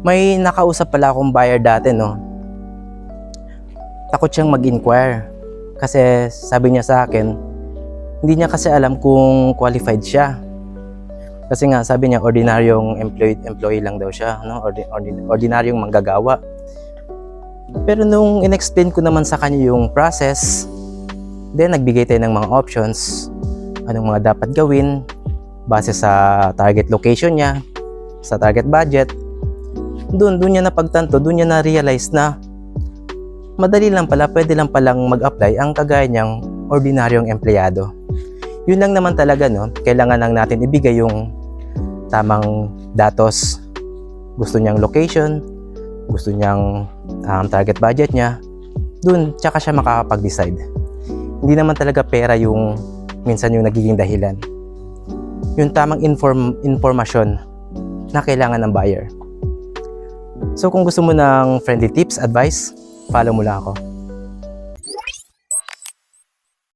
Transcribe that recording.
May nakausap pala akong buyer dati, no? Takot siyang mag-inquire. Kasi sabi niya sa akin, hindi niya kasi alam kung qualified siya. Kasi nga, sabi niya, ordinaryong employee lang daw siya, no? Ordinaryong manggagawa. Pero nung in-explain ko naman sa kanya yung process, then nagbigay tayo ng mga options, anong mga dapat gawin, base sa target location niya, sa target budget. Doon niya napagtanto, doon niya na-realize na madali lang pala, pwede lang palang mag-apply ang kagaya niyang ordinaryong empleyado. Yun lang naman talaga, no? Kailangan lang natin ibigay yung tamang datos. Gusto niyang location, gusto niyang target budget niya, doon tsaka siya makakapag-decide. Hindi naman talaga pera yung minsan yung nagiging dahilan. Yung tamang informasyon na kailangan ng buyer. So kung gusto mo ng friendly tips, advice, follow mo lang ako.